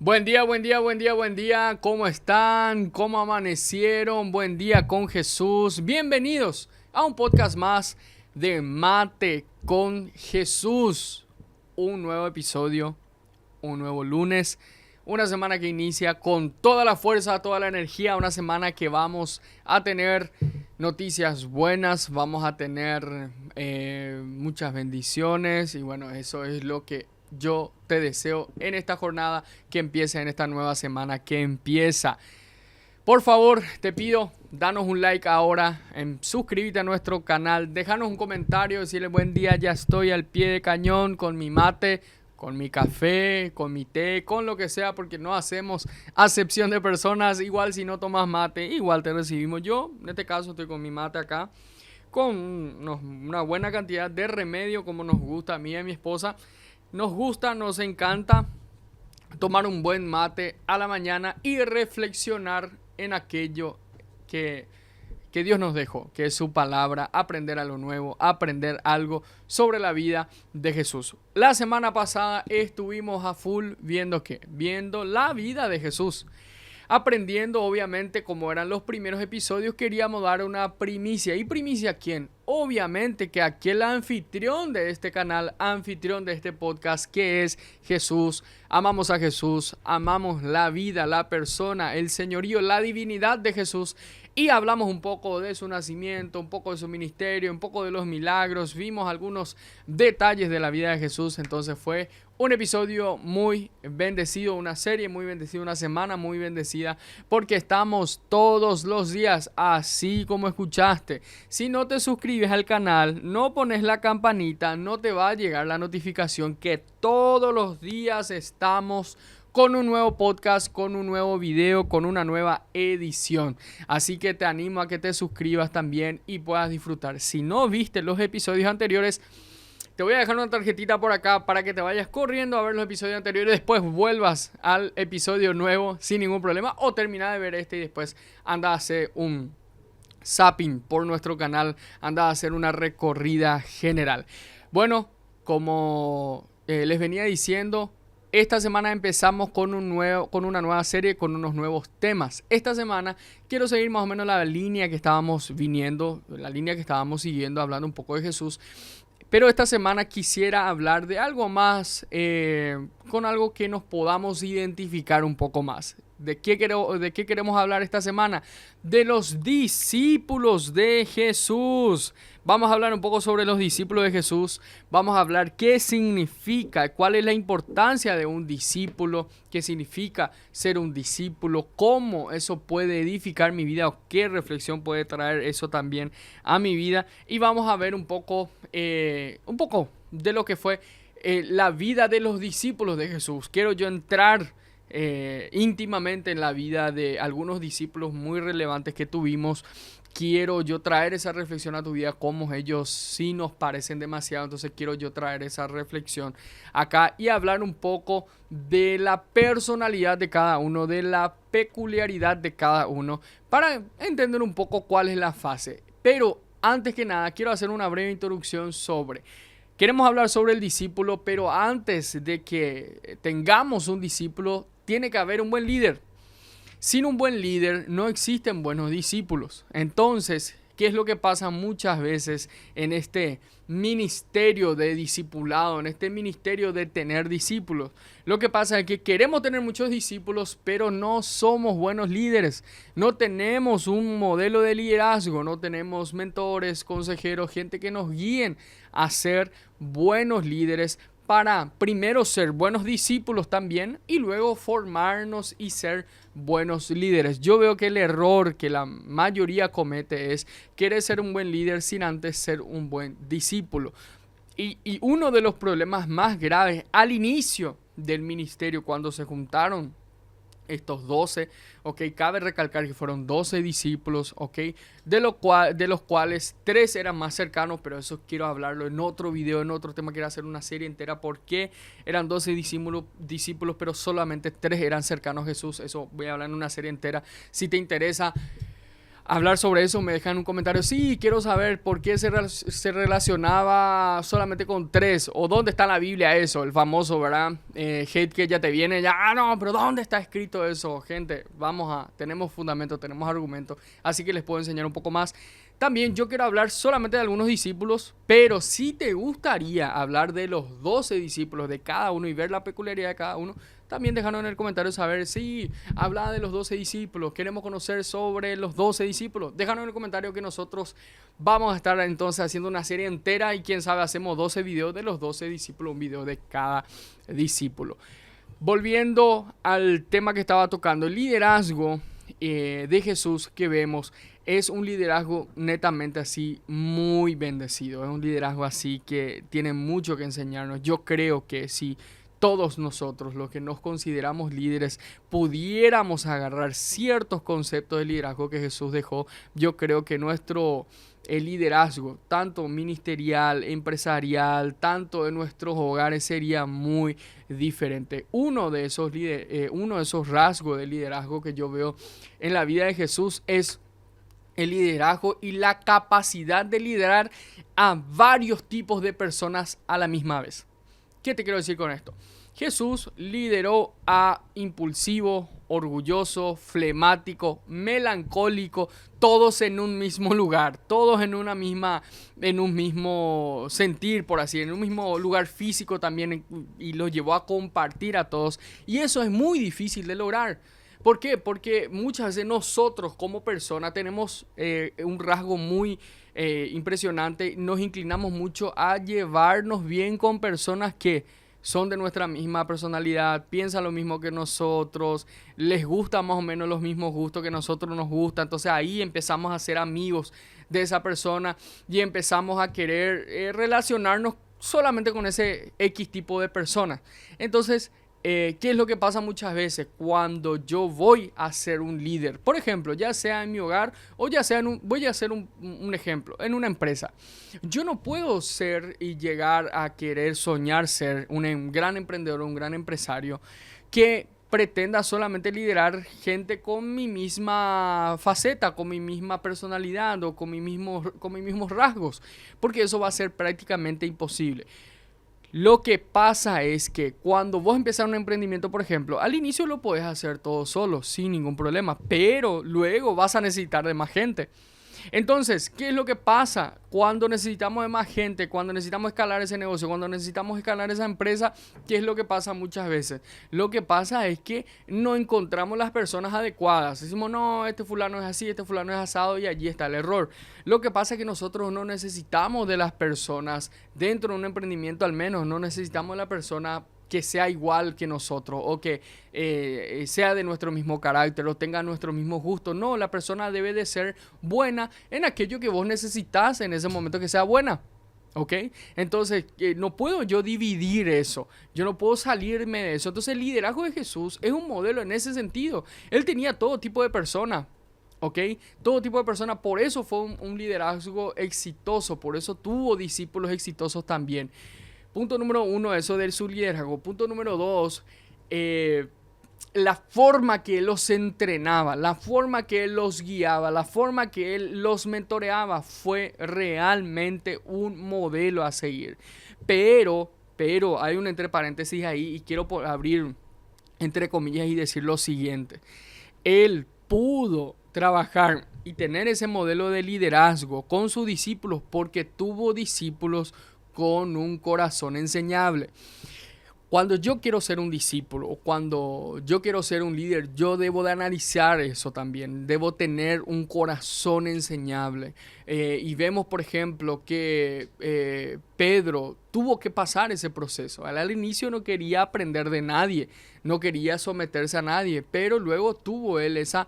Buen día, buen día, buen día, buen día. ¿Cómo están? ¿Cómo amanecieron? Buen día con Jesús. Bienvenidos a un podcast más de Mate con Jesús. Un nuevo episodio, un nuevo lunes. Una semana que inicia con toda la fuerza, toda la energía. Una semana que vamos a tener noticias buenas. Vamos a tener muchas bendiciones. Y bueno, eso es lo que yo te deseo en esta jornada que empieza, en esta nueva semana que empieza. Por favor, te pido, danos un like ahora, suscríbete a nuestro canal, déjanos un comentario, decirle buen día, ya estoy al pie de cañón con mi mate, con mi café, con mi té, con lo que sea, porque no hacemos acepción de personas. Igual si no tomas mate, igual te recibimos. Yo, en este caso, estoy con mi mate acá, con una buena cantidad de remedio, como nos gusta a mí y a mi esposa. Nos gusta, nos encanta tomar un buen mate a la mañana y reflexionar en aquello que Dios nos dejó, que es su palabra, aprender algo nuevo, aprender algo sobre la vida de Jesús. La semana pasada estuvimos a full viendo ¿qué? Viendo la vida de Jesús. Aprendiendo, obviamente, como eran los primeros episodios, queríamos dar una primicia. ¿Y primicia a quién? Obviamente que aquí el anfitrión de este canal, anfitrión de este podcast, que es Jesús. Amamos a Jesús, amamos la vida, la persona, el señorío, la divinidad de Jesús. Y hablamos un poco de su nacimiento, un poco de su ministerio, un poco de los milagros. Vimos algunos detalles de la vida de Jesús. Entonces fue un episodio muy bendecido, una serie muy bendecida, una semana muy bendecida, porque estamos todos los días, así como escuchaste. Si no te suscribes al canal, no pones la campanita, no te va a llegar la notificación que todos los días estamos con un nuevo podcast, con un nuevo video, con una nueva edición. Así que te animo a que te suscribas también y puedas disfrutar. Si no viste los episodios anteriores, te voy a dejar una tarjetita por acá para que te vayas corriendo a ver los episodios anteriores. Después vuelvas al episodio nuevo sin ningún problema. O termina de ver este y después anda a hacer un zapping por nuestro canal. Anda a hacer una recorrida general. Bueno, como les venía diciendo, esta semana empezamos con una nueva serie, con unos nuevos temas. Esta semana quiero seguir más o menos la línea que estábamos viniendo, la línea que estábamos siguiendo, hablando un poco de Jesús. Pero esta semana quisiera hablar de algo más, con algo que nos podamos identificar un poco más. ¿De qué queremos hablar esta semana? De los discípulos de Jesús. Vamos a hablar un poco sobre los discípulos de Jesús. Vamos a hablar qué significa, cuál es la importancia de un discípulo, qué significa ser un discípulo, cómo eso puede edificar mi vida o qué reflexión puede traer eso también a mi vida. Y vamos a ver un poco de lo que fue la vida de los discípulos de Jesús. Quiero yo entrar íntimamente en la vida de algunos discípulos muy relevantes que tuvimos. Quiero yo traer esa reflexión a tu vida, como ellos sí nos parecen demasiado. Entonces quiero yo traer esa reflexión acá y hablar un poco de la personalidad de cada uno, de la peculiaridad de cada uno, para entender un poco cuál es la fase. Pero antes que nada, quiero hacer una breve introducción queremos hablar sobre el discípulo, pero antes de que tengamos un discípulo, tiene que haber un buen líder. Sin un buen líder no existen buenos discípulos. Entonces, ¿qué es lo que pasa muchas veces en este ministerio de discipulado, en este ministerio de tener discípulos? Lo que pasa es que queremos tener muchos discípulos, pero no somos buenos líderes. No tenemos un modelo de liderazgo, no tenemos mentores, consejeros, gente que nos guíen a ser buenos líderes, para primero ser buenos discípulos también y luego formarnos y ser buenos líderes. Yo veo que el error que la mayoría comete es querer ser un buen líder sin antes ser un buen discípulo. Y uno de los problemas más graves al inicio del ministerio, cuando se juntaron estos 12, ok, cabe recalcar que fueron 12 discípulos, ok, de los cuales 3 eran más cercanos, pero eso quiero hablarlo en otro video, en otro tema. Quiero hacer una serie entera porque eran 12 discípulos, pero solamente 3 eran cercanos a Jesús. Eso voy a hablar en una serie entera. Si te interesa, hablar sobre eso, me dejan un comentario. Sí, quiero saber por qué se relacionaba solamente con tres. O dónde está en la Biblia eso, el famoso, ¿verdad? Hate que ya te viene, ya, no, pero ¿dónde está escrito eso? Gente, tenemos fundamento, tenemos argumentos. Así que les puedo enseñar un poco más. También yo quiero hablar solamente de algunos discípulos, pero si te gustaría hablar de los 12 discípulos de cada uno y ver la peculiaridad de cada uno, también déjanos en el comentario saber si habla de los 12 discípulos, queremos conocer sobre los 12 discípulos. Déjanos en el comentario que nosotros vamos a estar entonces haciendo una serie entera y quién sabe hacemos 12 videos de los 12 discípulos, un video de cada discípulo. Volviendo al tema que estaba tocando, el liderazgo de Jesús que vemos es un liderazgo netamente así muy bendecido. Es un liderazgo así que tiene mucho que enseñarnos. Yo creo que si todos nosotros, los que nos consideramos líderes, pudiéramos agarrar ciertos conceptos de liderazgo que Jesús dejó, yo creo que nuestro liderazgo, tanto ministerial, empresarial, tanto en nuestros hogares, sería muy diferente. Uno de esos rasgos de liderazgo que yo veo en la vida de Jesús es el liderazgo y la capacidad de liderar a varios tipos de personas a la misma vez. ¿Qué te quiero decir con esto? Jesús lideró a impulsivo, orgulloso, flemático, melancólico, todos en un mismo lugar, todos en un mismo sentir, por así, en un mismo lugar físico también, y los llevó a compartir a todos. Y eso es muy difícil de lograr. ¿Por qué? Porque muchas veces nosotros como personas tenemos un rasgo muy impresionante. Nos inclinamos mucho a llevarnos bien con personas que son de nuestra misma personalidad, piensan lo mismo que nosotros, les gusta más o menos los mismos gustos que nosotros nos gustan. Entonces ahí empezamos a ser amigos de esa persona y empezamos a querer relacionarnos solamente con ese X tipo de personas. Entonces, ¿qué es lo que pasa muchas veces cuando yo voy a ser un líder? Por ejemplo, ya sea en mi hogar o ya sea voy a hacer un ejemplo, en una empresa. Yo no puedo ser y llegar a querer soñar ser un gran emprendedor, un gran empresario que pretenda solamente liderar gente con mi misma faceta, con mi misma personalidad o con mis mismos rasgos, porque eso va a ser prácticamente imposible. Lo que pasa es que cuando vos empezás un emprendimiento, por ejemplo, al inicio lo podés hacer todo solo, sin ningún problema, pero luego vas a necesitar de más gente. Entonces, ¿qué es lo que pasa cuando necesitamos de más gente, cuando necesitamos escalar ese negocio, cuando necesitamos escalar esa empresa? ¿Qué es lo que pasa muchas veces? Lo que pasa es que no encontramos las personas adecuadas. Decimos, no, este fulano es así, este fulano es asado, y allí está el error. Lo que pasa es que nosotros no necesitamos de las personas dentro de un emprendimiento, al menos no necesitamos de la persona que sea igual que nosotros o que sea de nuestro mismo carácter o tenga nuestro mismo gusto. No, la persona debe de ser buena en aquello que vos necesitas en ese momento que sea buena. ¿Ok? Entonces, no puedo yo dividir eso. Yo no puedo salirme de eso. Entonces, el liderazgo de Jesús es un modelo en ese sentido. Él tenía todo tipo de personas. ¿Ok? Todo tipo de personas. Por eso fue un liderazgo exitoso. Por eso tuvo discípulos exitosos también. Punto número 1, eso de su liderazgo. Punto número 2, la forma que él los entrenaba, la forma que él los guiaba, la forma que él los mentoreaba fue realmente un modelo a seguir. Pero hay un entre paréntesis ahí y quiero abrir entre comillas y decir lo siguiente. Él pudo trabajar y tener ese modelo de liderazgo con sus discípulos porque tuvo discípulos con un corazón enseñable. Cuando yo quiero ser un discípulo o cuando yo quiero ser un líder, yo debo de analizar eso también. Debo tener un corazón enseñable. Y vemos, por ejemplo, que Pedro tuvo que pasar ese proceso. Al inicio no quería aprender de nadie, no quería someterse a nadie, pero luego tuvo él esa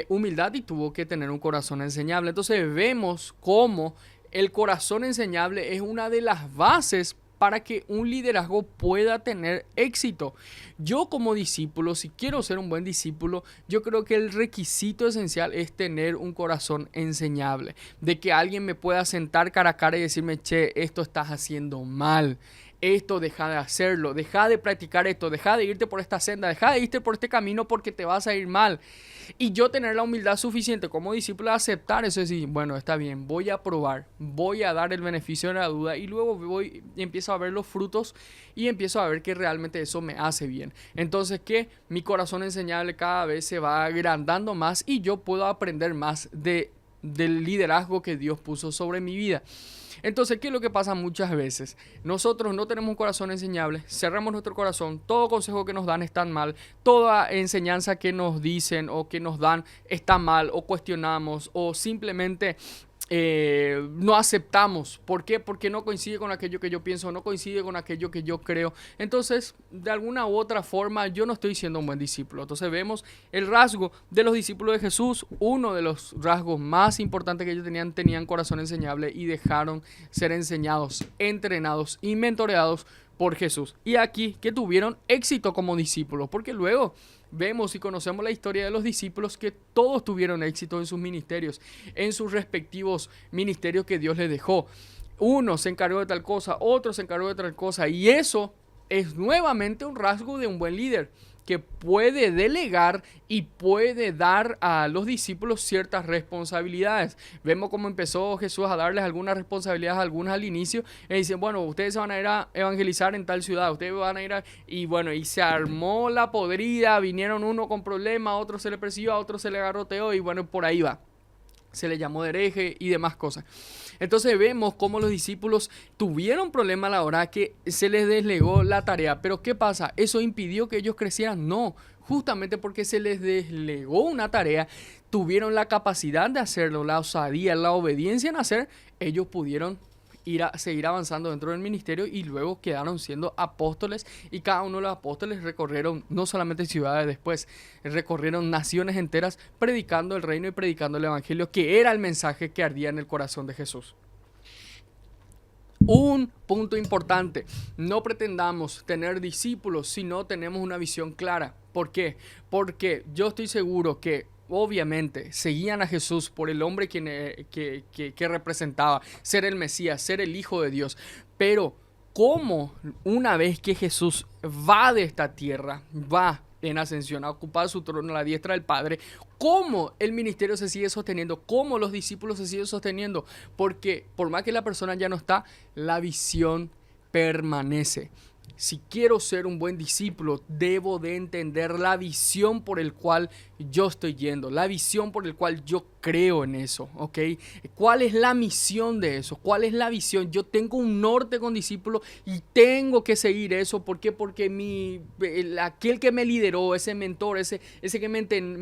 humildad y tuvo que tener un corazón enseñable. Entonces vemos cómo el corazón enseñable es una de las bases para que un liderazgo pueda tener éxito. Yo como discípulo, si quiero ser un buen discípulo, yo creo que el requisito esencial es tener un corazón enseñable. De que alguien me pueda sentar cara a cara y decirme, che, esto estás haciendo mal. esto deja de hacerlo, deja de practicar esto, deja de irte por esta senda, deja de irte por este camino porque te vas a ir mal. Y yo tener la humildad suficiente como discípulo de aceptar eso y decir, bueno, está bien, voy a probar, voy a dar el beneficio de la duda y luego voy y empiezo a ver los frutos y empiezo a ver que realmente eso me hace bien. Entonces que mi corazón enseñable cada vez se va agrandando más y yo puedo aprender más del liderazgo que Dios puso sobre mi vida. Entonces, ¿qué es lo que pasa muchas veces? Nosotros no tenemos un corazón enseñable, cerramos nuestro corazón, todo consejo que nos dan está mal, toda enseñanza que nos dicen o que nos dan está mal, o cuestionamos, o simplemente no aceptamos. ¿Por qué? Porque no coincide con aquello que yo pienso, no coincide con aquello que yo creo. Entonces, de alguna u otra forma, yo no estoy siendo un buen discípulo. Entonces vemos el rasgo de los discípulos de Jesús. Uno de los rasgos más importantes que ellos tenían corazón enseñable y dejaron ser enseñados, entrenados y mentoreados por Jesús. Y aquí que tuvieron éxito como discípulos, porque luego vemos y conocemos la historia de los discípulos que todos tuvieron éxito en sus ministerios, en sus respectivos ministerios que Dios les dejó. Uno se encargó de tal cosa, otro se encargó de tal cosa, y eso es nuevamente un rasgo de un buen líder que puede delegar y puede dar a los discípulos ciertas responsabilidades. Vemos cómo empezó Jesús a darles algunas responsabilidades, algunas al inicio, y dicen, bueno, ustedes se van a ir a evangelizar en tal ciudad, ustedes van a ir a... Y bueno, y se armó la podrida, vinieron uno con problemas, a otro se le persiguió, a otro se le garroteó, y bueno, por ahí va. Se le llamó de hereje y demás cosas. Entonces vemos cómo los discípulos tuvieron problemas a la hora que se les deslegó la tarea. Pero ¿qué pasa? ¿Eso impidió que ellos crecieran? No, justamente porque se les deslegó una tarea, tuvieron la capacidad de hacerlo, la osadía, la obediencia en hacer, ellos pudieron seguir avanzando dentro del ministerio y luego quedaron siendo apóstoles, y cada uno de los apóstoles recorrieron no solamente ciudades, después recorrieron naciones enteras predicando el reino y predicando el evangelio, que era el mensaje que ardía en el corazón de Jesús. Un punto importante, no pretendamos tener discípulos si no tenemos una visión clara. ¿Por qué? Porque yo estoy seguro que obviamente seguían a Jesús por el hombre que representaba, ser el Mesías, ser el Hijo de Dios. Pero ¿cómo una vez que Jesús va de esta tierra, va en ascensión a ocupar su trono a la diestra del Padre, cómo el ministerio se sigue sosteniendo, cómo los discípulos se siguen sosteniendo? Porque por más que la persona ya no está, la visión permanece. Si quiero ser un buen discípulo, debo de entender la visión por el cual yo estoy yendo, la visión por el cual yo creo en eso, ¿ok? ¿Cuál es la misión de eso? ¿Cuál es la visión? Yo tengo un norte con discípulo y tengo que seguir eso. ¿Por qué? Porque aquel que me lideró, ese mentor, ese que me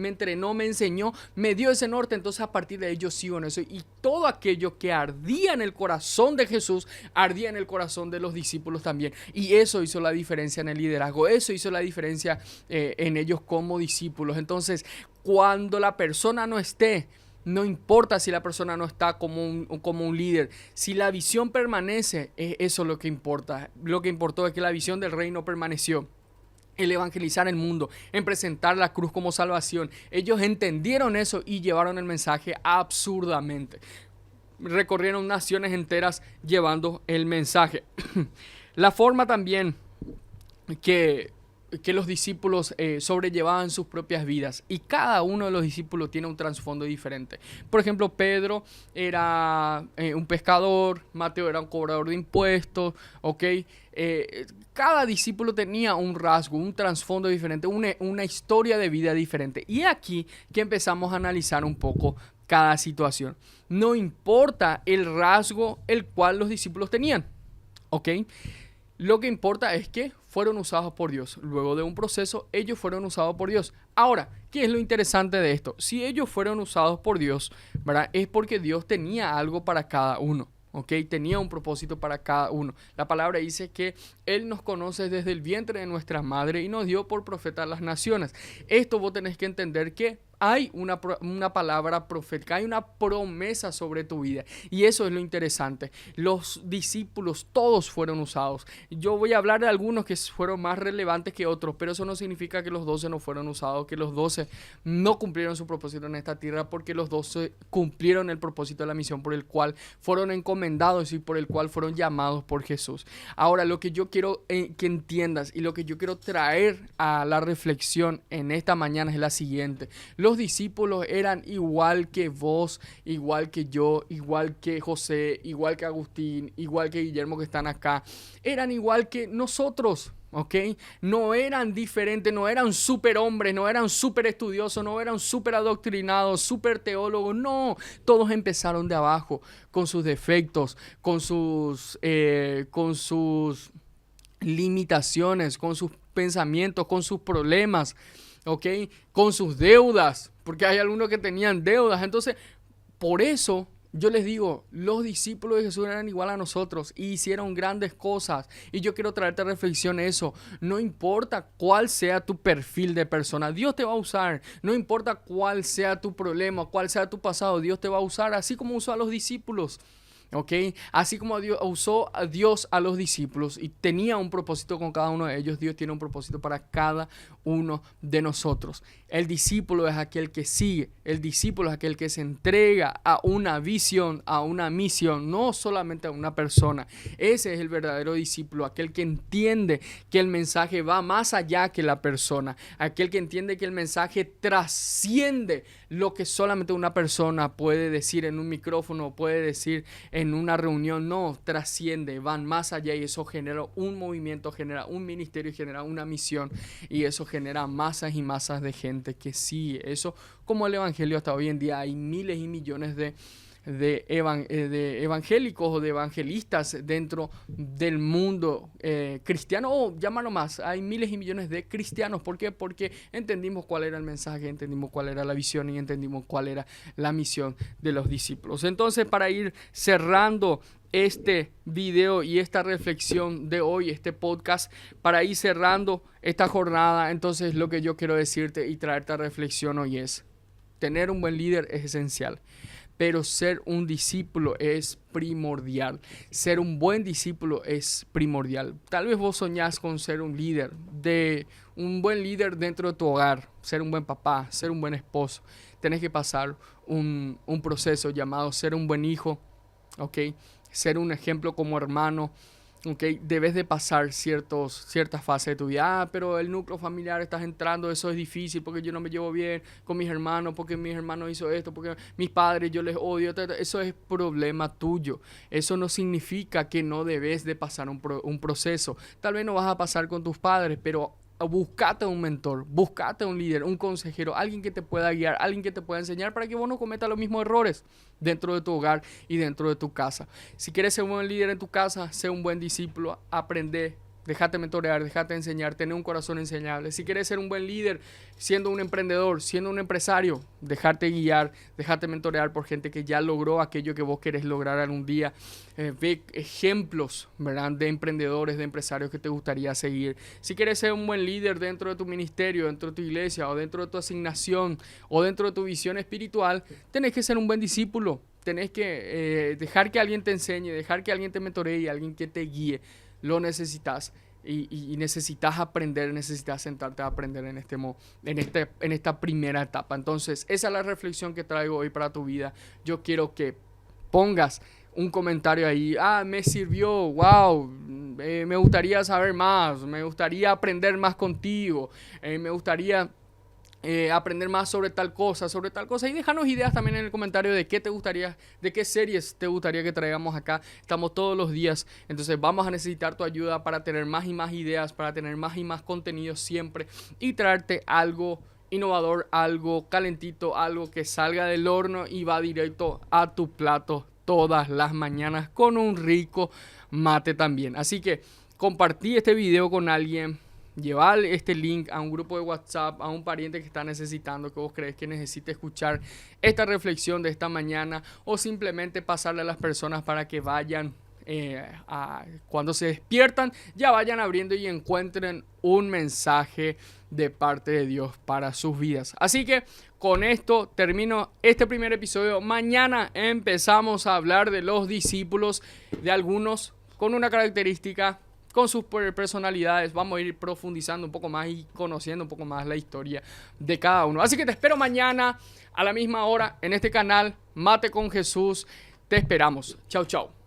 entrenó, me enseñó, me dio ese norte. Entonces a partir de ahí yo sigo en eso. Y todo aquello que ardía en el corazón de Jesús, ardía en el corazón de los discípulos también. Y eso hizo la diferencia en el liderazgo. Eso hizo la diferencia en ellos como discípulos. Entonces, cuando la persona no esté, no importa si la persona no está como un líder, si la visión permanece, eso es lo que importa. Lo que importó es que la visión del reino permaneció. El evangelizar el mundo, en presentar la cruz como salvación. Ellos entendieron eso y llevaron el mensaje absurdamente. Recorrieron naciones enteras llevando el mensaje. La forma también que los discípulos sobrellevaban sus propias vidas, y cada uno de los discípulos tiene un trasfondo diferente. Por ejemplo, Pedro era un pescador, Mateo era un cobrador de impuestos, ¿ok? Cada discípulo tenía un rasgo, un trasfondo diferente, una historia de vida diferente. Y aquí que empezamos a analizar un poco cada situación. No importa el rasgo el cual los discípulos tenían, ¿ok? Lo que importa es que fueron usados por Dios. Luego de un proceso, ellos fueron usados por Dios. Ahora, ¿qué es lo interesante de esto? Si ellos fueron usados por Dios, ¿verdad? Es porque Dios tenía algo para cada uno. ¿Ok? Tenía un propósito para cada uno. La palabra dice que Él nos conoce desde el vientre de nuestra madre y nos dio por profeta a las naciones. Esto vos tenés que entender que hay una palabra profética, hay una promesa sobre tu vida. Y eso es lo interesante. Los discípulos todos fueron usados. Yo voy a hablar de algunos que fueron más relevantes que otros, pero eso no significa que los 12 no fueron usados, que los 12 no cumplieron su propósito en esta tierra, porque los 12 cumplieron el propósito de la misión por el cual fueron encomendados y por el cual fueron llamados por Jesús. Ahora, lo que yo quiero que entiendas y lo que yo quiero traer a la reflexión en esta mañana es la siguiente. Los discípulos eran igual que vos, igual que yo, igual que José, igual que Agustín, igual que Guillermo que están acá. Eran igual que nosotros, ¿ok? No eran diferentes, no eran super hombres, no eran super estudiosos, no eran super adoctrinados, super teólogos. No, todos empezaron de abajo, con sus defectos, con sus limitaciones, con sus pensamientos, con sus problemas, ¿ok? Con sus deudas, porque hay algunos que tenían deudas. Entonces, por eso yo les digo, los discípulos de Jesús eran igual a nosotros y hicieron grandes cosas. Y yo quiero traerte a reflexión eso. No importa cuál sea tu perfil de persona, Dios te va a usar. No importa cuál sea tu problema, cuál sea tu pasado, Dios te va a usar, así como usó a los discípulos. ¿Ok? Así como usó a Dios a los discípulos y tenía un propósito con cada uno de ellos, Dios tiene un propósito para cada uno de nosotros. El discípulo es aquel que sigue, el discípulo es aquel que se entrega a una visión, a una misión, no solamente a una persona. Ese es el verdadero discípulo, aquel que entiende que el mensaje va más allá que la persona, aquel que entiende que el mensaje trasciende lo que solamente una persona puede decir en un micrófono, puede decir en una reunión. No, trasciende, van más allá y eso genera un movimiento, genera un ministerio, genera una misión y eso genera masas y masas de gente que sigue. Eso, como el evangelio hasta hoy en día, hay miles y millones de evangélicos o de evangelistas dentro del mundo cristiano, o llámalo más, hay miles y millones de cristianos. ¿Por qué? Porque entendimos cuál era el mensaje, entendimos cuál era la visión y entendimos cuál era la misión de los discípulos. Entonces, para ir cerrando este video y esta reflexión de hoy, este podcast, para ir cerrando esta jornada, entonces lo que yo quiero decirte y traerte a reflexión hoy es: tener un buen líder es esencial, pero ser un discípulo es primordial. Ser un buen discípulo es primordial. Tal vez vos soñás con ser un buen líder dentro de tu hogar, ser un buen papá, ser un buen esposo. Tenés que pasar un proceso llamado ser un buen hijo, ¿ok? Ser un ejemplo como hermano. Okay, debes de pasar ciertas fases de tu vida. Pero el núcleo familiar estás entrando, eso es difícil porque yo no me llevo bien con mis hermanos, porque mis hermanos hizo esto, porque mis padres yo les odio. Eso es problema tuyo. Eso no significa que no debes de pasar un proceso. Tal vez no vas a pasar con tus padres, pero buscate un mentor, buscate un líder, un consejero, alguien que te pueda guiar, alguien que te pueda enseñar para que vos no cometas los mismos errores dentro de tu hogar y dentro de tu casa. Si quieres ser un buen líder en tu casa, sé un buen discípulo, aprende, déjate mentorear, déjate enseñar, tener un corazón enseñable. Si quieres ser un buen líder, siendo un emprendedor, siendo un empresario, dejarte guiar, déjate mentorear por gente que ya logró aquello que vos querés lograr algún día. Ve ejemplos, ¿verdad?, de emprendedores, de empresarios que te gustaría seguir. Si quieres ser un buen líder dentro de tu ministerio, dentro de tu iglesia, o dentro de tu asignación, o dentro de tu visión espiritual, tenés que ser un buen discípulo. Tenés que dejar que alguien te enseñe, dejar que alguien te mentoree, alguien que te guíe. Lo necesitas y necesitas aprender, necesitas sentarte a aprender en esta primera etapa. Entonces, esa es la reflexión que traigo hoy para tu vida. Yo quiero que pongas un comentario ahí: me sirvió, wow, me gustaría saber más, me gustaría aprender más contigo, me gustaría aprender más sobre tal cosa, y déjanos ideas también en el comentario de qué series te gustaría que traigamos acá. Estamos todos los días, entonces vamos a necesitar tu ayuda para tener más y más ideas, para tener más y más contenido siempre y traerte algo innovador, algo calentito, algo que salga del horno y va directo a tu plato todas las mañanas con un rico mate también. Así que compartí este video con alguien. Llevar este link a un grupo de WhatsApp, a un pariente que está necesitando, que vos crees que necesite escuchar esta reflexión de esta mañana, o simplemente pasarle a las personas para que vayan cuando se despiertan, ya vayan abriendo y encuentren un mensaje de parte de Dios para sus vidas. Así que con esto termino este primer episodio. Mañana empezamos a hablar de los discípulos, de algunos con una característica, con sus personalidades. Vamos a ir profundizando un poco más y conociendo un poco más la historia de cada uno. Así que te espero mañana a la misma hora en este canal, Mate con Jesús. Te esperamos. Chau, chau.